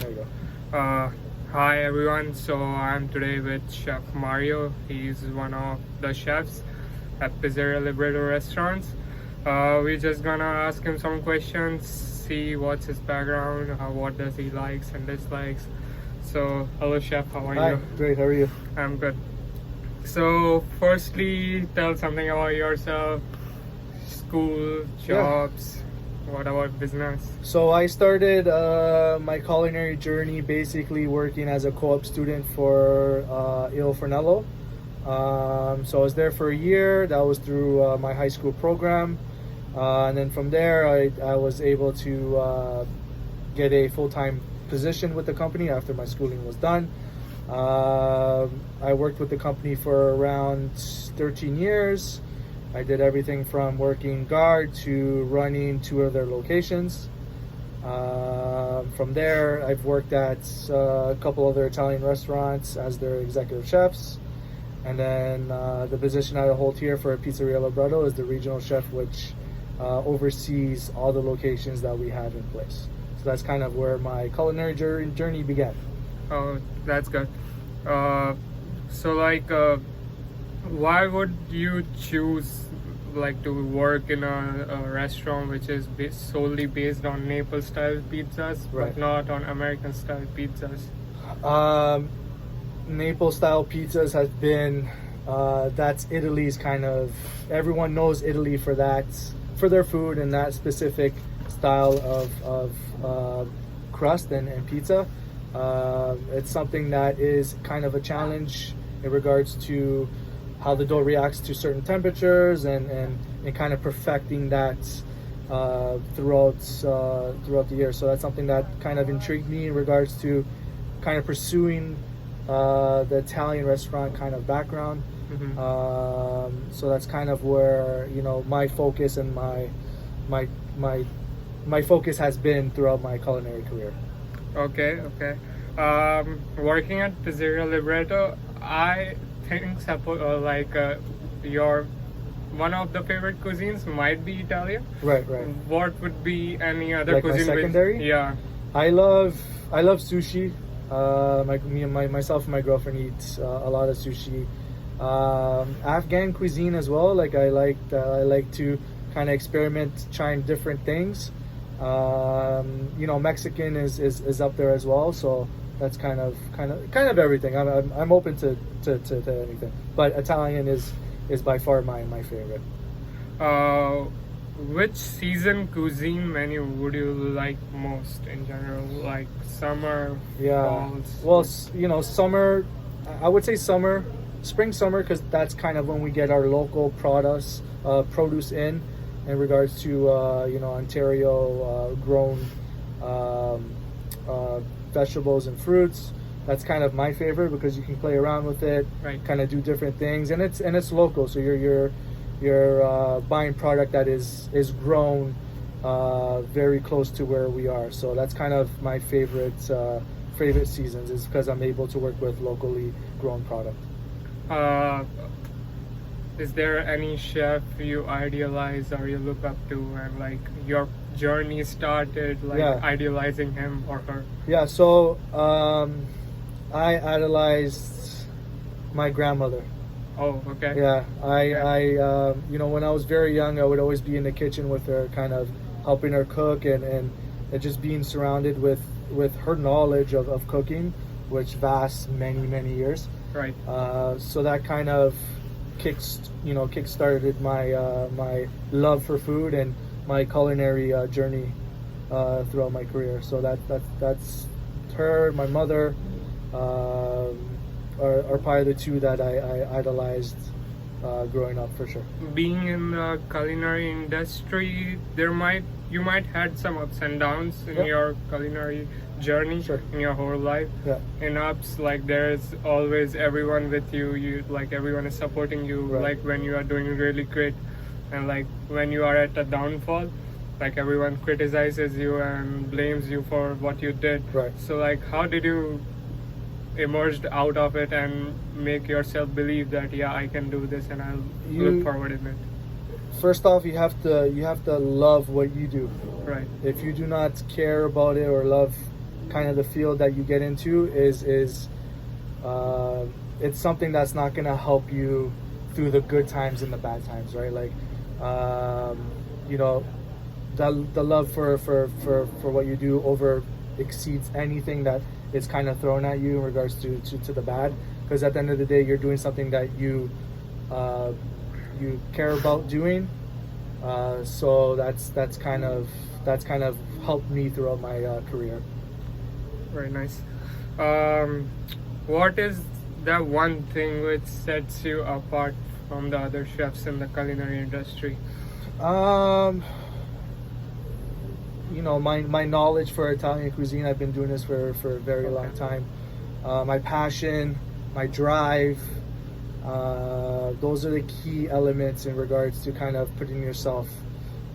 There you Hi everyone. So I'm today with Chef Mario. He's one of the chefs at Pizzeria Libretoo restaurants. We're just gonna ask him some questions, see what's his background, what does he likes and dislikes. So hello chef, how are go. Hi, you? great. How are you? I'm good. So firstly, tell something about yourself, school, jobs, what about business? So I started my culinary journey basically working as a co-op student for Il Fornello. So I was there for a year. That was through my high school program. And then from there, I was able to get a full-time position with the company after my schooling was done. I worked with the company for around 13 years. I did everything from working guard to running 2 of their locations. From there, I've worked at a couple other Italian restaurants as their executive chefs. And then the position I hold here for Pizzeria Libretoo is the regional chef, which oversees all the locations that we have in place. So that's kind of where my culinary journey began. Oh, that's good. Why would you choose to work in a restaurant which is solely based on Naples style pizzas, Right. but not on American style pizzas? Naples style pizzas has been that's Italy's kind of, everyone knows Italy for that, for their food and that specific style of crust and pizza. It's something that is kind of a challenge in regards to how the dough reacts to certain temperatures and kind of perfecting that throughout the year. So that's something that kind of intrigued me in regards to kind of pursuing the Italian restaurant kind of background. Mm-hmm. So that's kind of where my focus and my focus has been throughout my culinary career. Okay. Working at Pizzeria Libretto, I think your one of the favorite cuisines might be Italian. Right. What would be any other Like my cuisine? secondary? Yeah. I love sushi. Myself and my girlfriend eat a lot of sushi. Afghan cuisine as well. Like I like to kind of experiment, trying different things. Mexican is up there as well. So that's kind of everything. I'm open to anything, but Italian is by far my favorite. Which season cuisine menu would you like most in general? Like summer, falls? Well, summer. I would say summer, spring, summer, because that's kind of when we get our local produce in regards to Ontario grown vegetables and fruits. That's kind of my favorite because you can play around with it, Right. kind of do different things, and it's local. So you're buying product that is grown very close to where we are. So that's kind of my favorite seasons, is because I'm able to work with locally grown product. Is there any chef you idealize or you look up to, and your journey started idealizing him or her? Yeah, so I idolized my grandmother. Oh, okay. Yeah, I when I was very young, I would always be in the kitchen with her, kind of helping her cook and just being surrounded with her knowledge of cooking, which vasts many years. Right. So that kind of kick-started my love for food and my culinary journey throughout my career. So that's her, my mother, are probably the two that I idolized growing up, for sure. Being in the culinary industry, you might had some ups and downs in your culinary journey. Sure. In your whole life. Yeah. In ups, there's always everyone with you, everyone is supporting you. Right. When you are doing really great, and when you are at a downfall, everyone criticizes you and blames you for what you did. Right. So how did you emerge out of it and make yourself believe that I can do this and I'll look forward in it? First off, you have to love what you do. Right. If you do not care about it or love kind of the field that you get into is it's something that's not gonna help you through the good times and the bad times, right? Like, you know, the love for what you do over exceeds anything that is kind of thrown at you in regards to the bad. Because at the end of the day, you're doing something that you care about doing. So that's kind of helped me throughout my career. Very nice. What is the one thing which sets you apart from the other chefs in the culinary industry? You know, my knowledge for Italian cuisine. I've been doing this for a very long time. My passion, my drive. Those are the key elements in regards to kind of putting yourself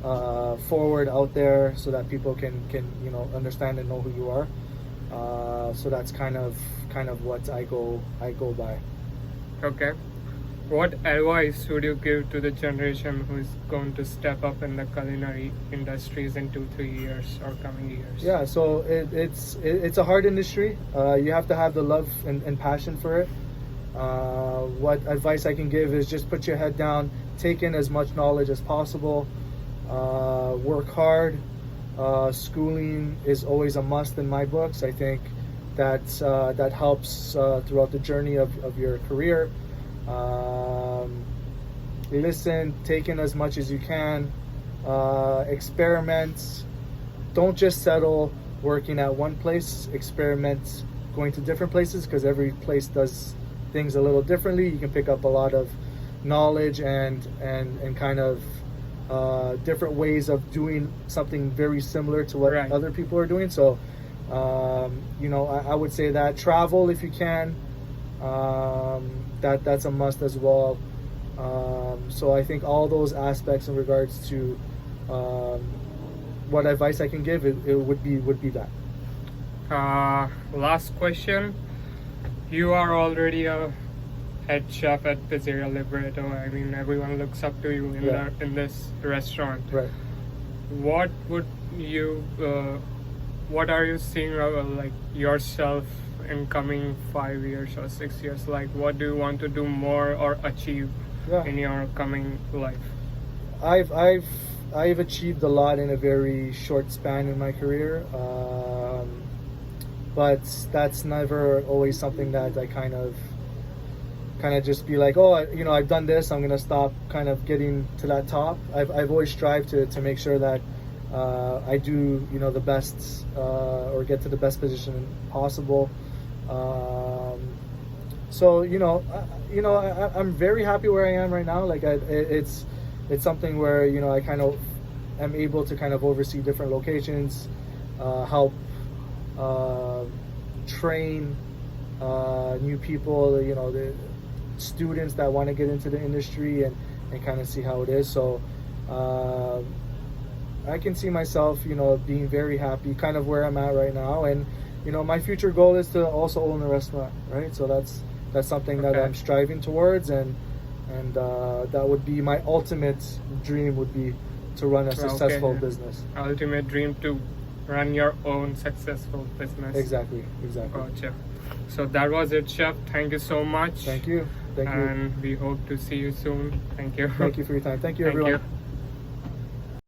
forward out there so that people can you know, understand and know who you are. So that's kind of what I go by. Okay. What advice would you give to the generation who is going to step up in the culinary industries in 2-3 years or coming years? Yeah, so it's a hard industry. You have to have the love and passion for it. What advice I can give is just put your head down, take in as much knowledge as possible, work hard. Schooling is always a must in my books. I think that helps throughout the journey of your career. Listen, take in as much as you can, experiment. Don't just settle working at one place. Experiment going to different places, because every place does things a little differently. You can pick up a lot of knowledge and kind of different ways of doing something very similar to what Right. other people are doing. So you know, I would say that travel if you can. That's a must as well. So I think all those aspects in regards to what advice I can give, it would be that. Last question. You are already a head chef at Pizzeria Libretoo. I mean, everyone looks up to you in this restaurant. Right. What would you? What are you seeing like yourself in coming 5 years or 6 years? Like, what do you want to do more or achieve in your coming life? I've achieved a lot in a very short span in my career, but that's never always something that I kind of just be like, oh, you know, I've done this, I'm gonna stop kind of getting to that top. I've always strived to make sure that I do, you know, the best or get to the best position possible. So you know, I'm very happy where I am right now. Like it's something where, you know, I kind of am able to kind of oversee different locations, help train new people, you know, the students that want to get into the industry and kind of see how it is. So I can see myself, you know, being very happy kind of where I'm at right now. And you know, my future goal is to also own a restaurant, right? So that's something that I'm striving towards, and that would be my ultimate dream, would be to run a successful business. Ultimate dream to run your own successful business. Exactly. Gotcha. So that was it, Chef. Thank you so much. Thank you. And we hope to see you soon. Thank you. Thank you for your time. Thank you, Thank everyone. you.